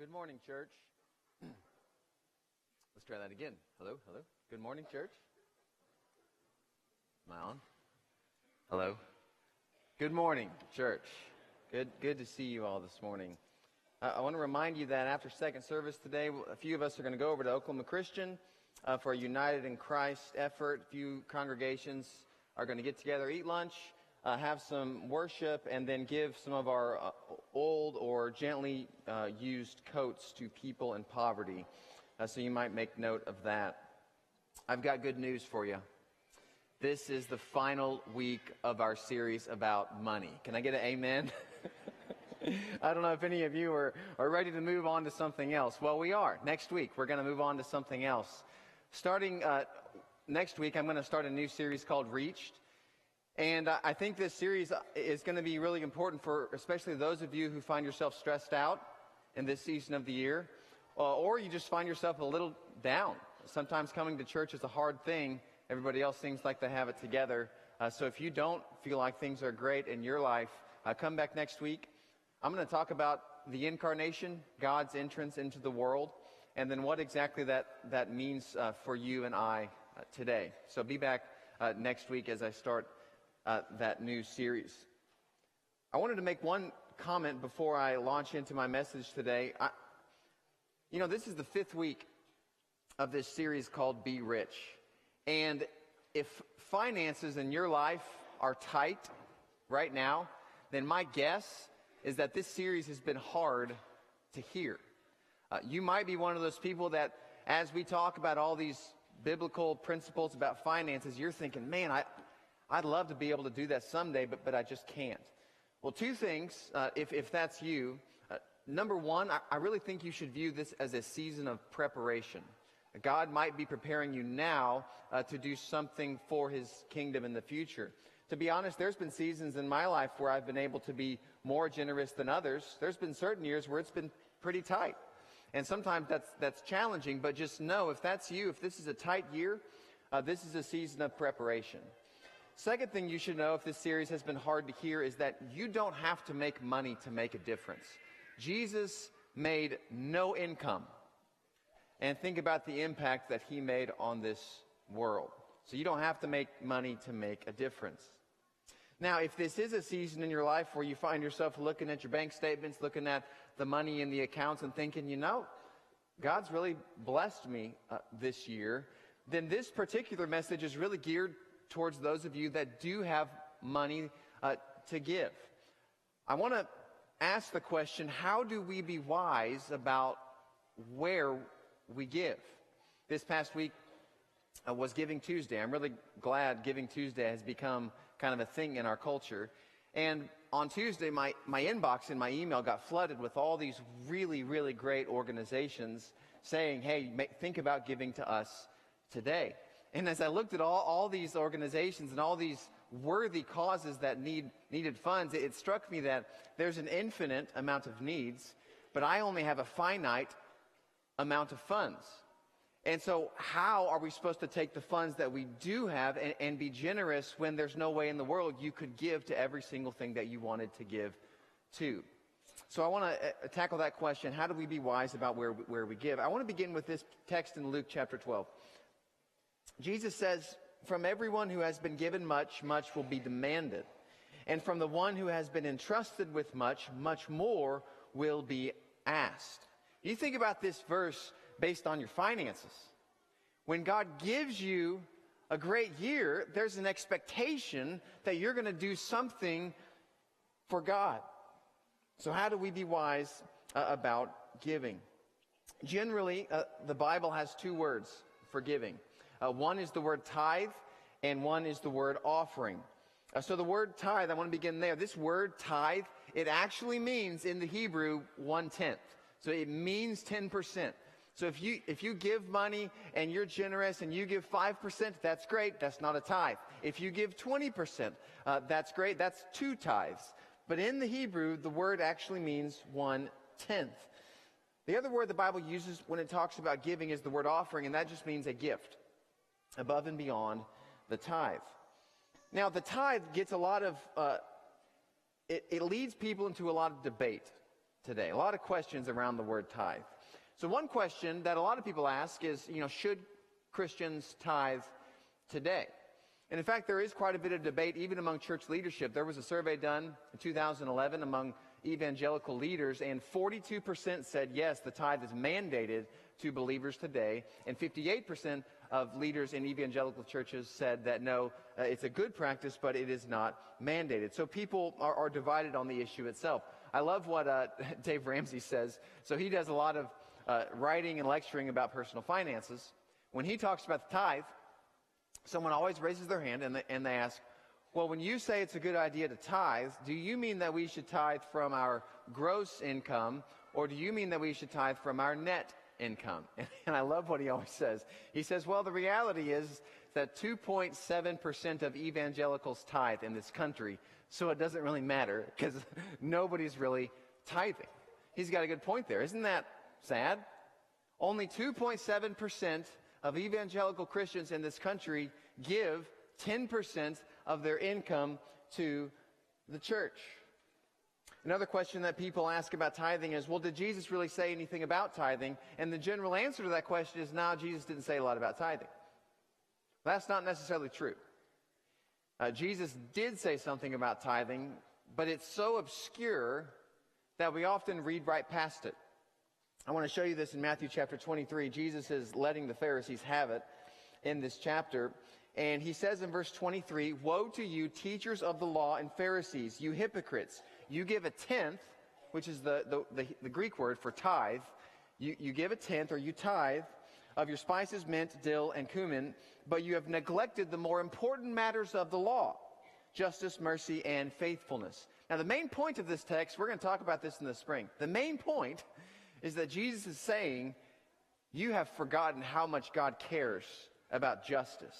Good morning, church. Let's try that again. Hello, hello. Good morning, church. Am I on? Hello. Good morning, church. Good to see you all this morning. I want to remind you that after second service today, a few of us are going to go over to Oklahoma Christian for a United in Christ effort. A few congregations are going to get together, eat lunch, have some worship, and then give some of our old or gently used coats to people in poverty. So you might make note of that. I've got good news for you. This is the final week of our series about money. Can I get an amen? I don't know if any of you are ready to move on to something else. Well, we are. Next week, we're going to move on to something else. Starting next week, I'm going to start a new series called Reached. And I think this series is going to be really important for especially those of you who find yourself stressed out in this season of the year, or you just find yourself a little down. Sometimes coming to church is a hard thing. Everybody else seems like they have it together. So if you don't feel like things are great in your life, come back next week. I'm going to talk about the incarnation, God's entrance into the world, and then what exactly that means for you and I today. So be back next week as I start that new series. I wanted to make one comment before I launch into my message today. This is the 5th week of this series called Be Rich. And if finances in your life are tight right now, then my guess is that this series has been hard to hear. You might be one of those people that, as we talk about all these biblical principles about finances, you're thinking, man, I'd love to be able to do that someday, but I just can't. Well, two things, if that's you. Number one, I really think you should view this as a season of preparation. God might be preparing you now to do something for His kingdom in the future. To be honest, there's been seasons in my life where I've been able to be more generous than others. There's been certain years where it's been pretty tight. And sometimes that's challenging, but just know if that's you, if this is a tight year, this is a season of preparation. Second thing you should know if this series has been hard to hear is that you don't have to make money to make a difference. Jesus made no income. And think about the impact that He made on this world. So you don't have to make money to make a difference. Now, if this is a season in your life where you find yourself looking at your bank statements, looking at the money in the accounts and thinking, God's really blessed me this year, then this particular message is really geared towards those of you that do have money to give. I want to ask the question, how do we be wise about where we give? This past week was Giving Tuesday. I'm really glad Giving Tuesday has become kind of a thing in our culture. And on Tuesday, my inbox in my email got flooded with all these really, really great organizations saying, hey, think about giving to us today. And as I looked at all these organizations and all these worthy causes that needed funds, it struck me that there's an infinite amount of needs, but I only have a finite amount of funds. And so how are we supposed to take the funds that we do have and be generous when there's no way in the world you could give to every single thing that you wanted to give to? So I want to tackle that question. How do we be wise about where we give? I want to begin with this text in Luke chapter 12. Jesus says, from everyone who has been given much, much will be demanded. And from the one who has been entrusted with much, much more will be asked. You think about this verse based on your finances. When God gives you a great year, there's an expectation that you're going to do something for God. So how do we be wise about giving? Generally, the Bible has 2 words for giving. One is the word tithe, and one is the word offering. So the word tithe, I want to begin there. This word tithe, it actually means in the Hebrew 1/10. So it means 10%. So if you give money and you're generous and you give 5%, that's great. That's not a tithe. If you give 20%, that's great. That's 2 tithes. But in the Hebrew, the word actually means 1/10. The other word the Bible uses when it talks about giving is the word offering, and that just means a gift above and beyond the tithe. Now, the tithe gets a lot of, it leads people into a lot of debate. today. A lot of questions around the word tithe. So one question that a lot of people ask is, should Christians tithe today? And in fact, there is quite a bit of debate even among church leadership. There was a survey done in 2011 among evangelical leaders, and 42% said yes, the tithe is mandated to believers today, and 58% of leaders in evangelical churches said that no, it's a good practice, but it is not mandated. So people are divided on the issue itself. I love what Dave Ramsey says. So he does a lot of writing and lecturing about personal finances. When he talks about the tithe, someone always raises their hand and they ask, well, when you say it's a good idea to tithe, do you mean that we should tithe from our gross income, or do you mean that we should tithe from our net income? And I love what he always says. He says, well, the reality is that 2.7% of evangelicals tithe in this country, so it doesn't really matter because nobody's really tithing. He's got a good point there. Isn't that sad? Only 2.7% of evangelical Christians in this country give 10% of their income to the church. Another question that people ask about tithing is, well, did Jesus really say anything about tithing? And the general answer to that question is, no, Jesus didn't say a lot about tithing. That's not necessarily true. Jesus did say something about tithing, but it's so obscure that we often read right past it. I want to show you this in Matthew chapter 23. Jesus is letting the Pharisees have it in this chapter. And he says in verse 23, woe to you, teachers of the law and Pharisees, you hypocrites. You give a tenth, which is the Greek word for tithe. You give a tenth, or you tithe, of your spices, mint, dill, and cumin, but you have neglected the more important matters of the law, justice, mercy, and faithfulness. Now, the main point of this text, we're going to talk about this in the spring. The main point is that Jesus is saying, you have forgotten how much God cares about justice.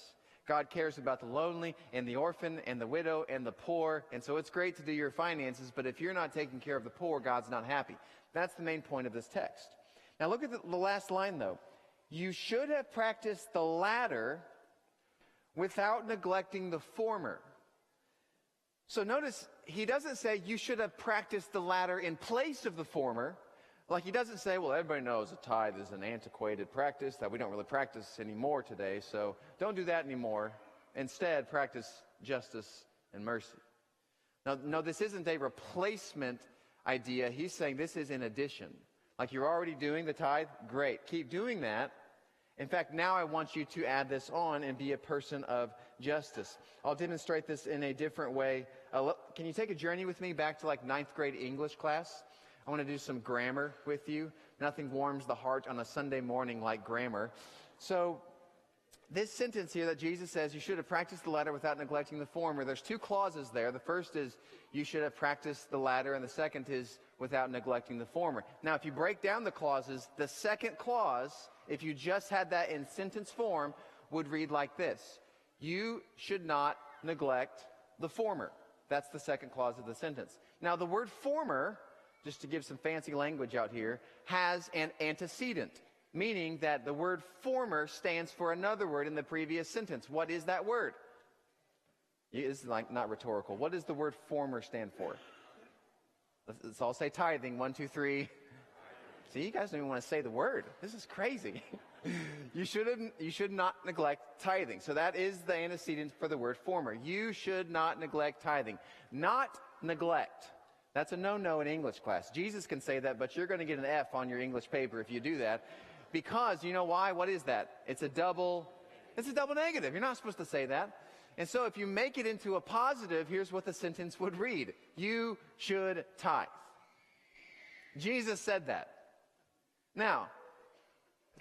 God cares about the lonely and the orphan and the widow and the poor. And so it's great to do your finances, but if you're not taking care of the poor, God's not happy. That's the main point of this text. Now look at the last line, though. You should have practiced the latter without neglecting the former. So notice, he doesn't say you should have practiced the latter in place of the former. Like he doesn't say, well, everybody knows a tithe is an antiquated practice that we don't really practice anymore today, so don't do that anymore. Instead, practice justice and mercy. Now, no, this isn't a replacement idea. He's saying this is in addition. Like you're already doing the tithe, great. Keep doing that. In fact, now I want you to add this on and be a person of justice. I'll demonstrate this in a different way. Can you take a journey with me back to like 9th grade English class? I want to do some grammar with you. Nothing warms the heart on a Sunday morning like grammar. So this sentence here that Jesus says, you should have practiced the latter without neglecting the former. There's two clauses there. The first is you should have practiced the latter, and the second is without neglecting the former. Now, if you break down the clauses, the second clause, if you just had that in sentence form, would read like this. You should not neglect the former. That's the second clause of the sentence. Now, the word former, just to give some fancy language out here, has an antecedent, meaning that the word former stands for another word in the previous sentence. What is that word? It's like not rhetorical. What does the word former stand for? Let's all say tithing. 1, 2, 3. See, you guys don't even want to say the word. This is crazy. You should not neglect tithing. So that is the antecedent for the word former. You should not neglect tithing. Not neglect. That's a no-no in English class. Jesus can say that, but you're going to get an F on your English paper if you do that. Because, you know why? What is that? It's a double negative. You're not supposed to say that. And so if you make it into a positive, here's what the sentence would read. You should tithe. Jesus said that. Now,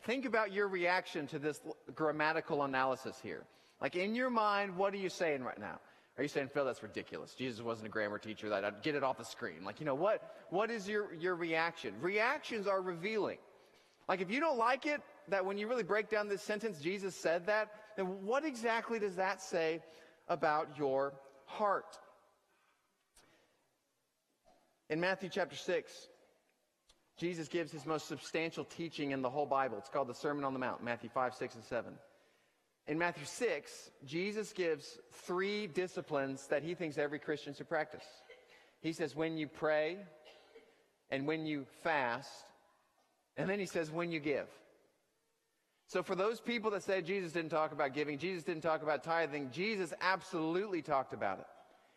think about your reaction to this grammatical analysis here. Like in your mind, what are you saying right now? Are you saying, Phil, that's ridiculous. Jesus wasn't a grammar teacher. That I'd get it off the screen. Like, you know, what is your reaction? Reactions are revealing. Like if you don't like it, that when you really break down this sentence, Jesus said that, then what exactly does that say about your heart? In Matthew chapter 6, Jesus gives his most substantial teaching in the whole Bible. It's called the Sermon on the Mount, Matthew 5, 6, and 7. In Matthew 6, Jesus gives 3 disciplines that he thinks every Christian should practice. He says, when you pray, and when you fast, and then he says when you give. So for those people that say Jesus didn't talk about giving, Jesus didn't talk about tithing, Jesus absolutely talked about it.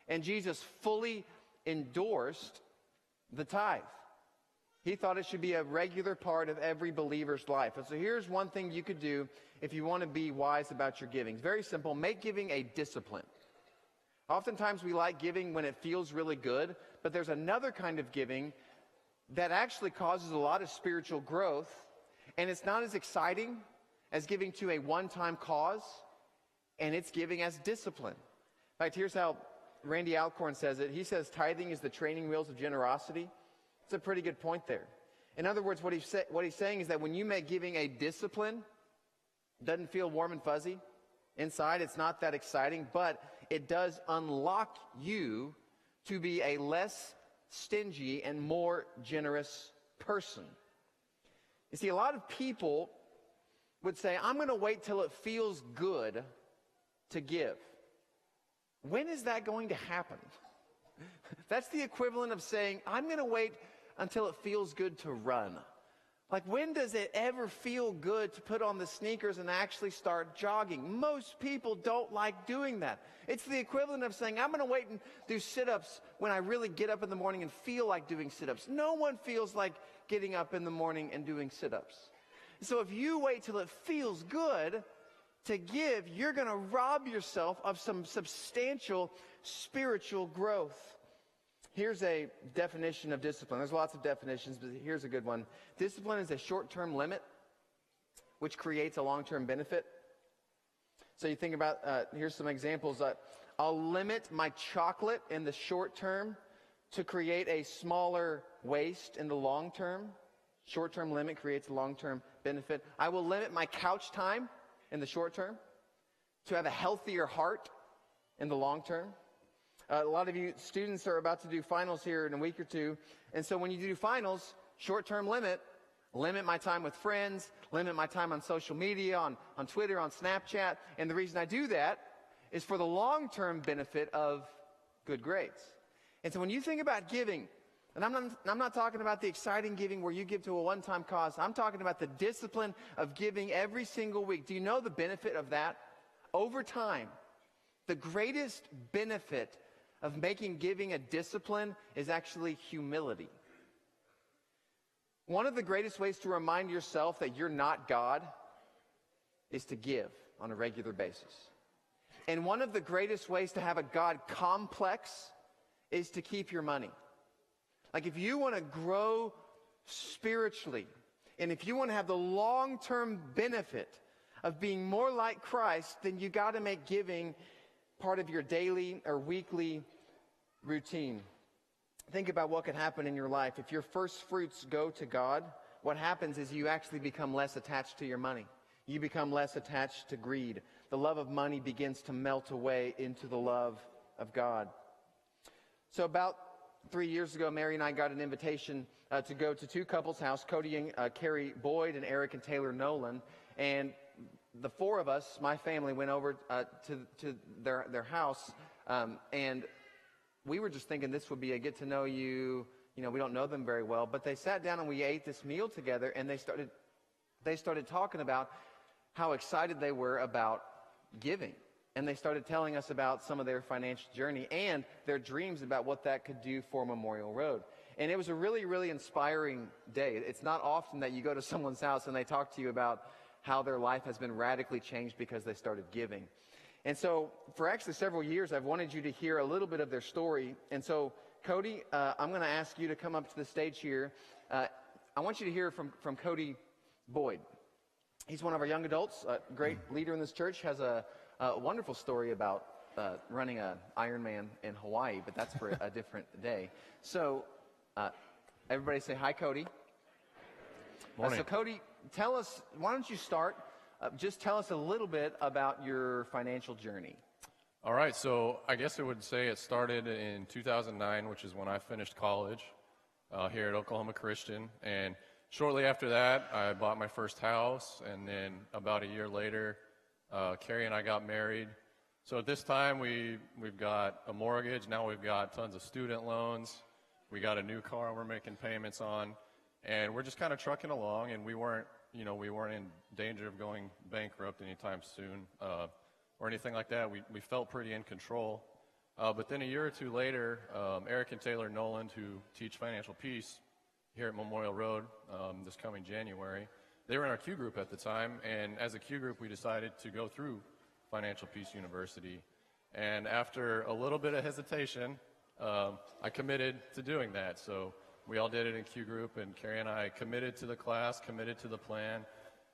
And Jesus fully endorsed the tithe. He thought it should be a regular part of every believer's life. And so here's one thing you could do if you want to be wise about your giving. It's very simple. Make giving a discipline. Oftentimes we like giving when it feels really good, but there's another kind of giving that actually causes a lot of spiritual growth, and it's not as exciting as giving to a one-time cause, and it's giving as discipline. In fact, here's how Randy Alcorn says it. He says tithing is the training wheels of generosity. It's a pretty good point there. In other words, what he's saying is that when you make giving a discipline, it doesn't feel warm and fuzzy inside. It's not that exciting, but it does unlock you to be a less stingy and more generous person. You see, a lot of people would say, I'm going to wait till it feels good to give. When is that going to happen? That's the equivalent of saying, I'm going to wait until it feels good to run. Like, when does it ever feel good to put on the sneakers and actually start jogging? Most people don't like doing that. It's the equivalent of saying, I'm going to wait and do sit-ups when I really get up in the morning and feel like doing sit-ups. No one feels like getting up in the morning and doing sit-ups. So if you wait till it feels good to give, you're going to rob yourself of some substantial spiritual growth. Here's a definition of discipline. There's lots of definitions, but here's a good one. Discipline is a short-term limit which creates a long-term benefit. So you think about, here's some examples. I'll limit my chocolate in the short term to create a smaller waste in the long term. Short-term limit creates a long-term benefit. I will limit my couch time in the short term to have a healthier heart in the long term. A lot of you students are about to do finals here in a week or two. And so when you do finals, short-term limit my time with friends, limit my time on social media, on Twitter, on Snapchat. And the reason I do that is for the long-term benefit of good grades. And so when you think about giving, and I'm not talking about the exciting giving where you give to a one-time cause. I'm talking about the discipline of giving every single week. Do you know the benefit of that? Over time, the greatest benefit of making giving a discipline is actually humility. One of the greatest ways to remind yourself that you're not God is to give on a regular basis. And one of the greatest ways to have a God complex is to keep your money. Like, if you want to grow spiritually, and if you want to have the long-term benefit of being more like Christ, then you got to make giving part of your daily or weekly routine. Think about what could happen in your life. If your first fruits go to God, what happens is you actually become less attached to your money. You become less attached to greed. The love of money begins to melt away into the love of God. So about 3 years ago, Mary and I got an invitation to go to two couples' house, Cody and Carrie Boyd and Eric and Taylor Nolan. And the four of us, my family, went over to their house, and we were just thinking this would be a get to know you. You know, we don't know them very well, but they sat down and we ate this meal together, and they started talking about how excited they were about giving. And they started telling us about some of their financial journey and their dreams about what that could do for Memorial Road. And it was a really, really inspiring day. It's not often that you go to someone's house and they talk to you about how their life has been radically changed because they started giving. And so for actually several years, I've wanted you to hear a little bit of their story. And so, Cody, I'm going to ask you to come up to the stage here. I want you to hear from Cody Boyd. He's one of our young adults, a great leader in this church, has a wonderful story about running an Ironman in Hawaii, but that's for a different day. So everybody say hi, Cody. Morning. So Cody, tell us, why don't you start? Just tell us a little bit about your financial journey. All right, so I guess I would say it started in 2009, which is when I finished college here at Oklahoma Christian. And shortly after that, I bought my first house, and then about a year later, Carrie and I got married. So at this time, we've got a mortgage. Now we've got tons of student loans. We got a new car we're making payments on, and we're just kind of trucking along, and we weren't in danger of going bankrupt anytime soon or anything like that. We felt pretty in control. But then a year or two later, Eric and Taylor Noland, who teach Financial Peace here at Memorial Road this coming January, they were in our Q group at the time, and as a Q group, we decided to go through Financial Peace University. And after a little bit of hesitation, I committed to doing that. So we all did it in Q group, and Carrie and I committed to the class, committed to the plan,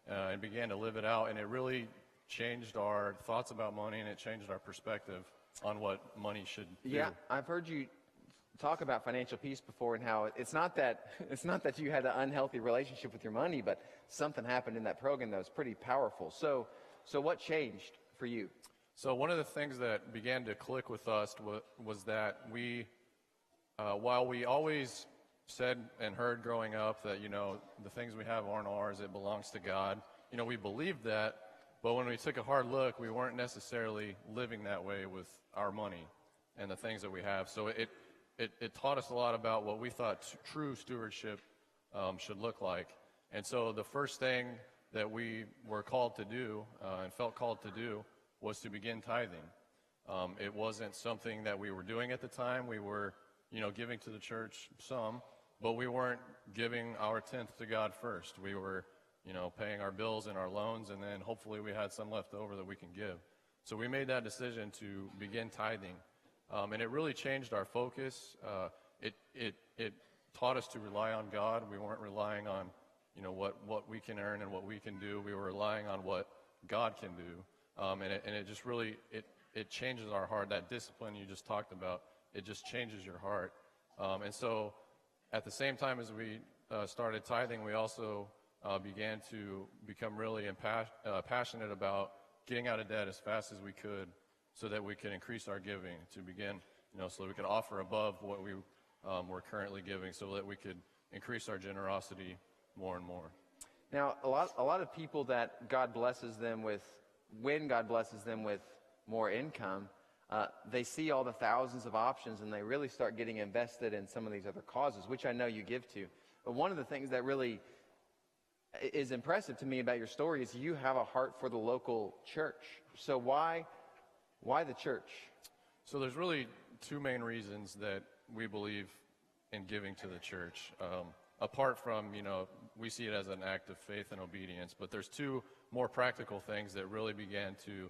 and began to live it out. And it really changed our thoughts about money, and it changed our perspective on what money should do. Yeah, I've heard you talk about financial peace before, and how it's not that you had an unhealthy relationship with your money, but something happened in that program that was pretty powerful. So what changed for you? So one of the things that began to click with us was that we, while we always said and heard growing up that, the things we have aren't ours, it belongs to God, we believed that, but when we took a hard look, we weren't necessarily living that way with our money and the things that we have. So it taught us a lot about what we thought true stewardship should look like. And so the first thing that we were called to do and felt called to do was to begin tithing. It wasn't something that we were doing at the time. We were, giving to the church some, but we weren't giving our tenth to God first. We were, paying our bills and our loans, and then hopefully we had some left over that we can give. So we made that decision to begin tithing, and it really changed our focus. It taught us to rely on God. We weren't relying on, what we can earn and what we can do. We were relying on what God can do. And it just really, it changes our heart. That discipline you just talked about, it just changes your heart. And so at the same time as we started tithing, we also began to become really passionate about getting out of debt as fast as we could so that we could increase our giving, to begin, so that we could offer above what we were currently giving, so that we could increase our generosity more and more. Now, a lot of people that God blesses them with, when God blesses them with more income, they see all the thousands of options, and they really start getting invested in some of these other causes, which I know you give to. But one of the things that really is impressive to me about your story is you have a heart for the local church. So why the church? So there's really two main reasons that we believe in giving to the church. Apart from, we see it as an act of faith and obedience, but there's two more practical things that really began to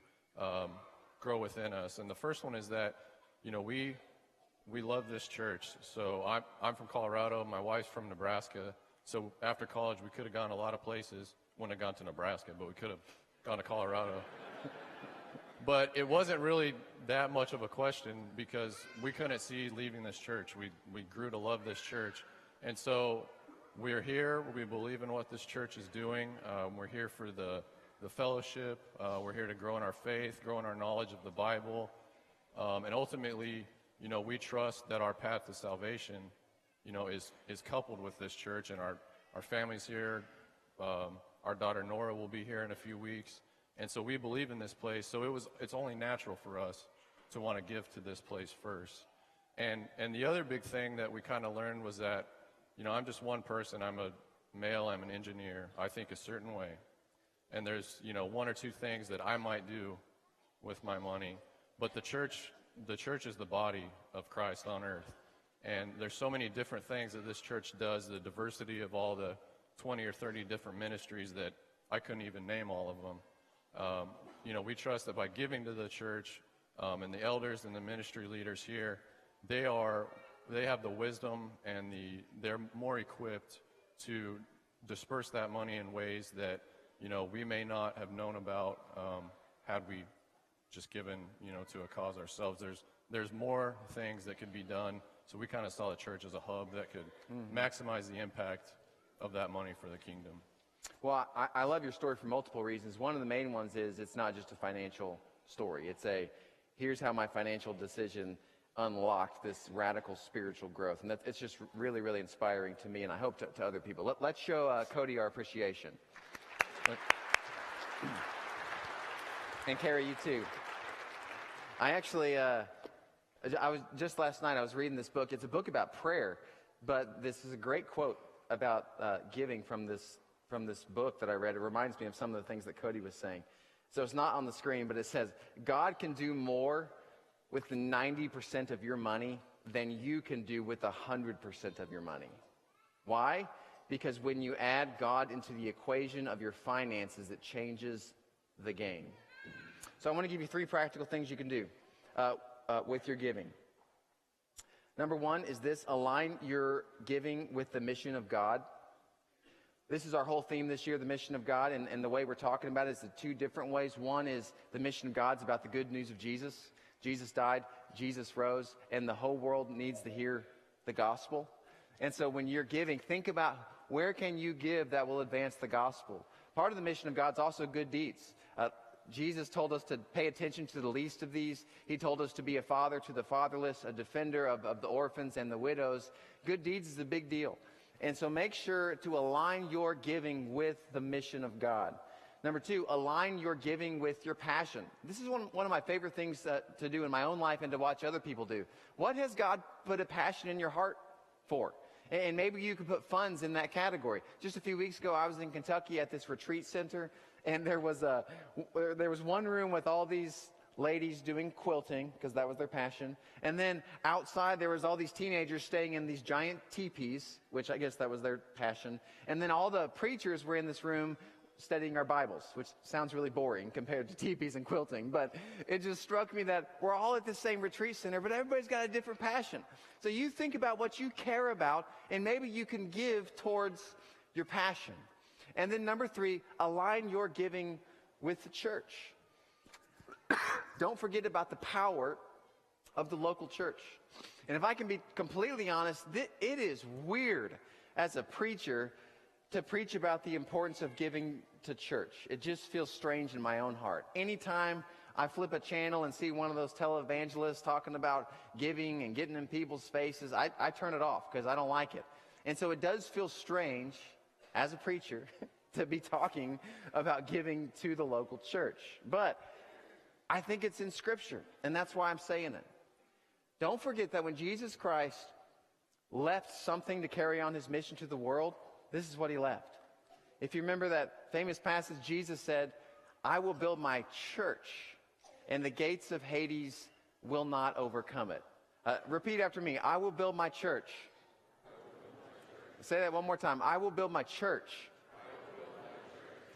grow within us. And the first one is that, we love this church. So I'm from Colorado. My wife's from Nebraska. So after college, we could have gone a lot of places. Wouldn't have gone to Nebraska, but we could have gone to Colorado. But it wasn't really that much of a question because we couldn't see leaving this church. We grew to love this church. And so we're here. We believe in what this church is doing. We're here for the fellowship. We're here to grow in our faith, grow in our knowledge of the Bible. And ultimately, we trust that our path to salvation, is coupled with this church, and our family's here. Our daughter Nora will be here in a few weeks. And so we believe in this place. So it's only natural for us to want to give to this place first. And the other big thing that we kind of learned was that, I'm just one person. I'm a male. I'm an engineer. I think a certain way. And there's, one or two things that I might do with my money. But the church is the body of Christ on earth. And there's so many different things that this church does, the diversity of all the 20 or 30 different ministries that I couldn't even name all of them. We trust that by giving to the church and the elders and the ministry leaders here, they have the wisdom and they're more equipped to disperse that money in ways that, we may not have known about had we just given, to a cause ourselves. There's more things that could be done. So we kind of saw the church as a hub that could maximize the impact of that money for the kingdom. Well, I love your story for multiple reasons. One of the main ones is it's not just a financial story. It's here's how my financial decision unlocked this radical spiritual growth. And it's just really, really inspiring to me, and I hope to other people. Let's show Cody our appreciation. And Carrie, you too. I actually, I was just last night, I was reading this book. It's a book about prayer. but this is a great quote about giving from this book that I read. It reminds me of some of the things that Cody was saying. So it's not on the screen, but it says, God can do more with the 90% of your money than you can do with 100% of your money. Why? Because when you add God into the equation of your finances, it changes the game. So I want to give you 3 practical things you can do with your giving. Number 1 is this: align your giving with the mission of God. This is our whole theme this year, the mission of God, and the way we're talking about it is in 2 different ways. One is the mission of God's about the good news of Jesus. Jesus died, Jesus rose, and the whole world needs to hear the gospel. And so when you're giving, think about where can you give that will advance the gospel. Part of the mission of God's also good deeds. Jesus told us to pay attention to the least of these. He told us to be a father to the fatherless, a defender of the orphans and the widows. Good deeds is a big deal. And so make sure to align your giving with the mission of God. Number 2, align your giving with your passion. This is one of my favorite things to do in my own life and to watch other people do. What has God put a passion in your heart for? And maybe you could put funds in that category. Just a few weeks ago, I was in Kentucky at this retreat center, and there was one room with all these ladies doing quilting, because that was their passion. And then outside, there was all these teenagers staying in these giant teepees, which I guess that was their passion. And then all the preachers were in this room studying our Bibles, which sounds really boring compared to teepees and quilting. But it just struck me that we're all at the same retreat center, but everybody's got a different passion. So you think about what you care about, and maybe you can give towards your passion. And then number 3, align your giving with the church. Don't forget about the power of the local church. And if I can be completely honest, it is weird as a preacher to preach about the importance of giving to church. It just feels strange in my own heart. Anytime I flip a channel and see one of those televangelists talking about giving and getting in people's faces, I turn it off because I don't like it. And so it does feel strange as a preacher to be talking about giving to the local church. But I think it's in Scripture, and that's why I'm saying it. Don't forget that when Jesus Christ left something to carry on his mission to the world, this is what he left. If you remember that famous passage, Jesus said, I will build my church, and the gates of Hades will not overcome it. Repeat after me. I will build my church. Say that one more time. I will build my church.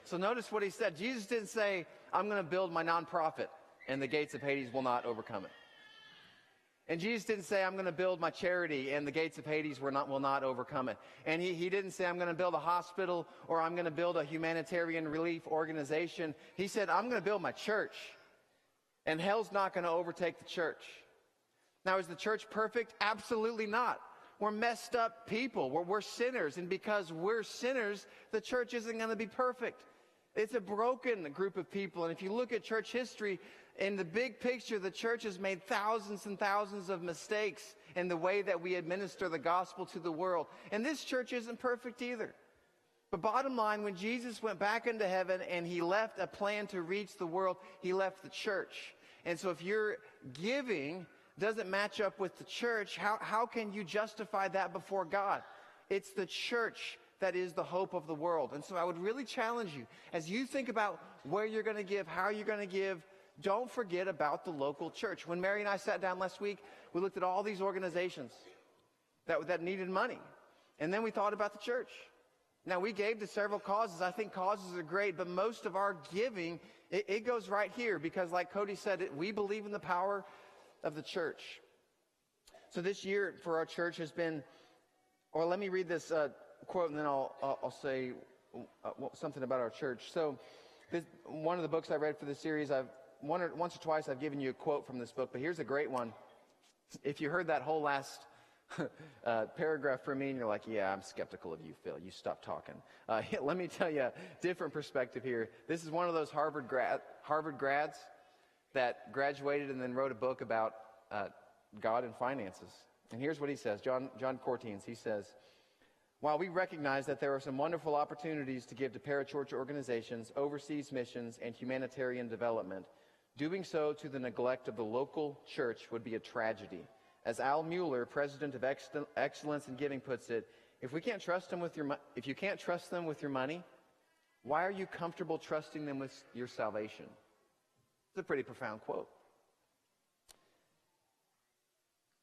So notice what he said. Jesus didn't say, I'm going to build my nonprofit, and the gates of Hades will not overcome it. And Jesus didn't say, I'm going to build my charity, and the gates of Hades will not overcome it. And he didn't say, I'm going to build a hospital, or I'm going to build a humanitarian relief organization. He said, I'm going to build my church, and hell's not going to overtake the church. Now, is the church perfect? Absolutely not. We're messed up people. We're sinners, and because we're sinners, the church isn't going to be perfect. It's a broken group of people, and if you look at church history, in the big picture, the church has made thousands and thousands of mistakes in the way that we administer the gospel to the world. And this church isn't perfect either. But bottom line, when Jesus went back into heaven and he left a plan to reach the world, he left the church. And so if your giving doesn't match up with the church, how can you justify that before God? It's the church that is the hope of the world. And so I would really challenge you, as you think about where you're going to give, how you're going to give, don't forget about the local church. When Mary and I sat down last week, we looked at all these organizations that needed money. And then we thought about the church. Now, we gave to several causes. I think causes are great, but most of our giving, it goes right here because, like Cody said, we believe in the power of the church. So this year for our church has been, or let me read this quote and then I'll say something about our church. So one of the books I read for this series, once or twice I've given you a quote from this book, but here's a great one. If you heard that whole last paragraph from me and you're like, yeah, I'm skeptical of you, Phil. You stop talking. Let me tell you a different perspective here. This is one of those Harvard grads that graduated and then wrote a book about God and finances. And here's what he says, John Cortines. He says, while we recognize that there are some wonderful opportunities to give to parachurch organizations, overseas missions, and humanitarian development, doing so to the neglect of the local church would be a tragedy, As Al Mueller, president of Excellence in Giving, puts it, if you can't trust them with your money, why are you comfortable trusting them with your salvation? It's a pretty profound quote.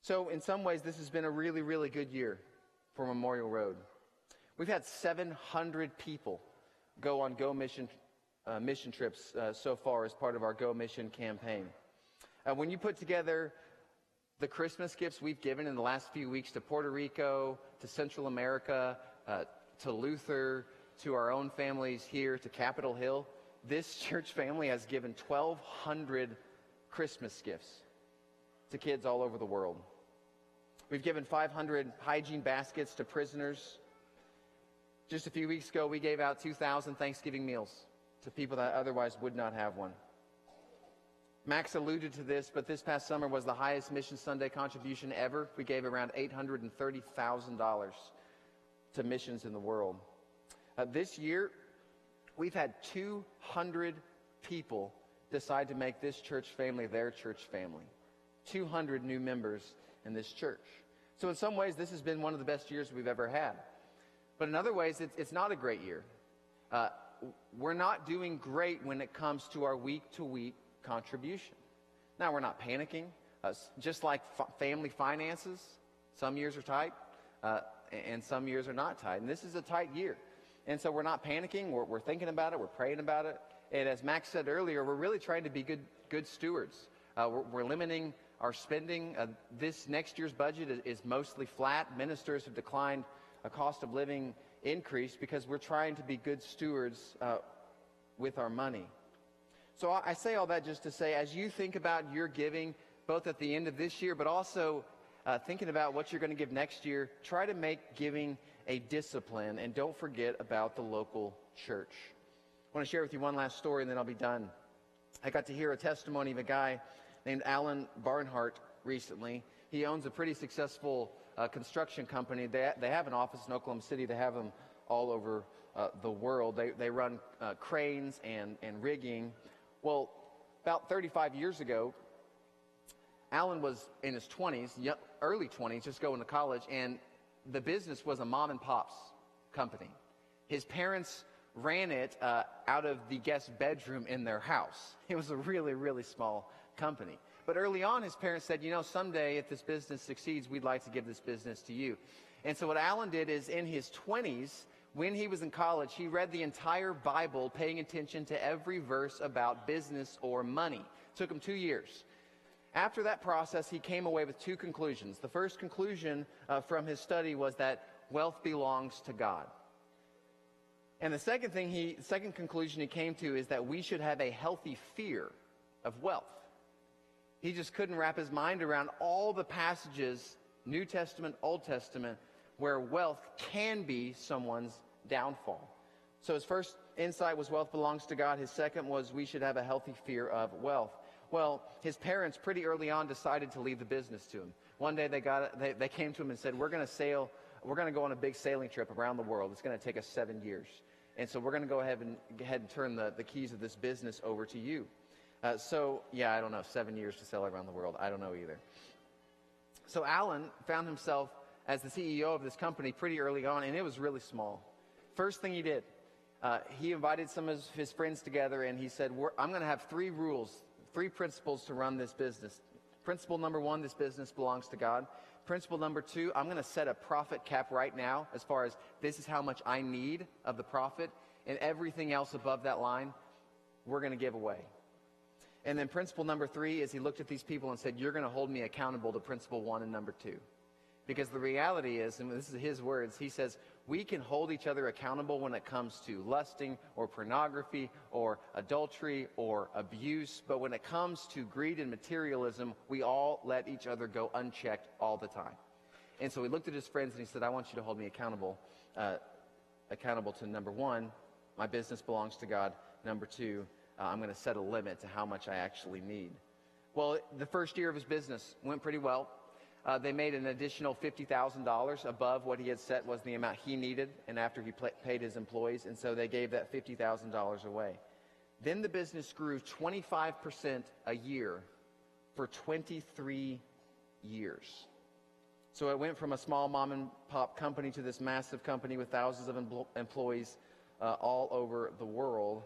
So in some ways, this has been a really, really good year for Memorial Road. We've had 700 people go on mission trips so far as part of our Go Mission campaign. When you put together the Christmas gifts we've given in the last few weeks to Puerto Rico, to Central America, to Luther, to our own families here, to Capitol Hill, this church family has given 1,200 Christmas gifts to kids all over the world. We've given 500 hygiene baskets to prisoners. Just a few weeks ago, we gave out 2,000 Thanksgiving meals to people that otherwise would not have one. Max alluded to this, but this past summer was the highest Mission Sunday contribution ever. We gave around $830,000 to missions in the world. This year, we've had 200 people decide to make this church family their church family. 200 new members in this church. So in some ways, this has been one of the best years we've ever had. But in other ways, it's not a great year. We're not doing great when it comes to our week-to-week contribution. Now, we're not panicking. Just like family finances, some years are tight, and some years are not tight. And this is a tight year. And so we're not panicking. We're thinking about it. We're praying about it. And as Max said earlier, we're really trying to be good stewards. We're limiting our spending. This next year's budget is mostly flat. Ministers have declined a cost of living increase because we're trying to be good stewards with our money. So I say all that just to say, as you think about your giving, both at the end of this year, but also thinking about what you're going to give next year, try to make giving a discipline, and don't forget about the local church. I want to share with you one last story, and then I'll be done. I got to hear a testimony of a guy named Alan Barnhart recently. He owns a pretty successful construction company. They have an office in Oklahoma City. They have them all over the world. They run cranes and rigging. Well, about 35 years ago, Alan was in his 20s, early 20s, just going to college, and the business was a mom-and-pop's company. His parents ran it out of the guest bedroom in their house. It was a really, really small company. But early on, his parents said, someday if this business succeeds, we'd like to give this business to you. And so what Alan did is in his 20s, when he was in college, he read the entire Bible, paying attention to every verse about business or money. It took him 2 years. After that process, he came away with two conclusions. The first conclusion from his study was that wealth belongs to God. And the second conclusion he came to is that we should have a healthy fear of wealth. He just couldn't wrap his mind around all the passages, New Testament, Old Testament, where wealth can be someone's downfall. So his first insight was wealth belongs to God. His second was we should have a healthy fear of wealth. Well, his parents pretty early on decided to leave the business to him. One day they came to him and said, we're going to go on a big sailing trip around the world. It's going to take us 7 years. And so we're going to go ahead and turn the keys of this business over to you. I don't know, 7 years to sail around the world. I don't know either. So Alan found himself as the CEO of this company pretty early on, and it was really small. First thing he did, he invited some of his friends together, and he said, I'm going to have 3 rules, 3 principles to run this business. Principle number 1, this business belongs to God. Principle number 2, I'm going to set a profit cap right now as far as this is how much I need of the profit, and everything else above that line, we're going to give away. And then principle number 3 is he looked at these people and said, you're going to hold me accountable to principle 1 and number 2. Because the reality is, and this is his words, he says, we can hold each other accountable when it comes to lusting or pornography or adultery or abuse. But when it comes to greed and materialism, we all let each other go unchecked all the time. And so he looked at his friends and he said, I want you to hold me accountable to number 1, my business belongs to God. Number 2, I'm going to set a limit to how much I actually need. Well, the first year of his business went pretty well. They made an additional $50,000 above what he had set was the amount he needed, and after he paid his employees, and so they gave that $50,000 away. Then the business grew 25% a year for 23 years. So it went from a small mom and pop company to this massive company with thousands of employees all over the world.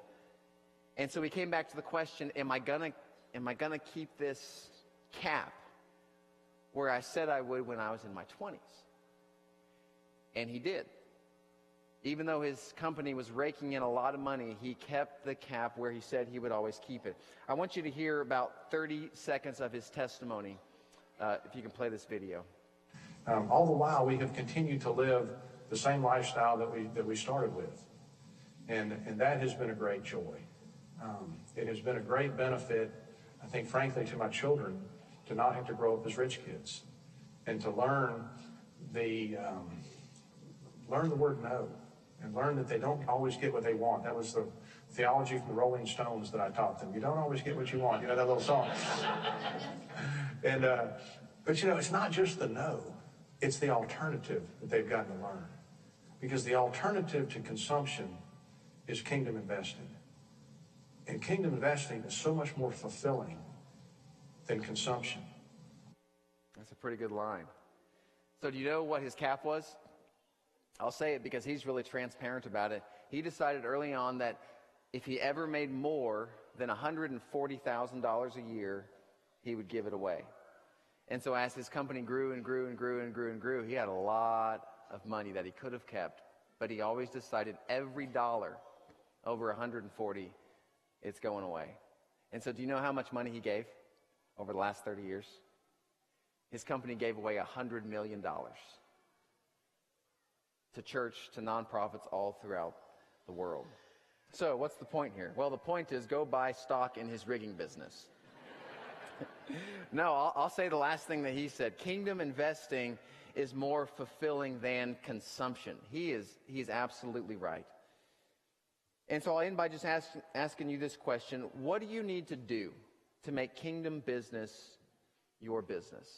And so we came back to the question, am I gonna keep this cap where I said I would when I was in my 20s? And he did. Even though his company was raking in a lot of money, he kept the cap where he said he would always keep it. I want you to hear about 30 seconds of his testimony, if you can play this video. All the while, we have continued to live the same lifestyle that we started with, and that has been a great joy. It has been a great benefit, I think, frankly, to my children to not have to grow up as rich kids, and to learn the word no, and learn that they don't always get what they want. That was the theology from the Rolling Stones that I taught them. You don't always get what you want. You know that little song. And but you know, it's not just the no. It's the alternative that they've gotten to learn. Because the alternative to consumption is kingdom investing. And kingdom investing is so much more fulfilling than consumption. That's a pretty good line. So do you know what his cap was? I'll say it because he's really transparent about it. He decided early on that if he ever made more than $140,000 a year, he would give it away. And so as his company grew and grew and grew and grew and grew, he had a lot of money that he could have kept, but he always decided every dollar over 140, it's going away. And so do you know how much money he gave over the last 30 years? His company gave away $100 million to church, to nonprofits all throughout the world. So what's the point here? Well, the point is go buy stock in his rigging business. No, I'll say the last thing that he said. Kingdom investing is more fulfilling than consumption. He's absolutely right. And so I'll end by just asking you this question. What do you need to do to make kingdom business your business?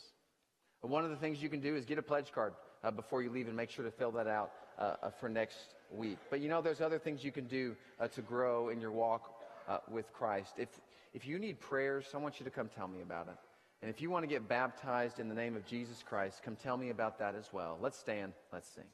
One of the things you can do is get a pledge card before you leave, and make sure to fill that out for next week. But you know, there's other things you can do to grow in your walk with Christ. If you need prayers, I want you to come tell me about it. And if you want to get baptized in the name of Jesus Christ, come tell me about that as well. Let's stand, let's sing.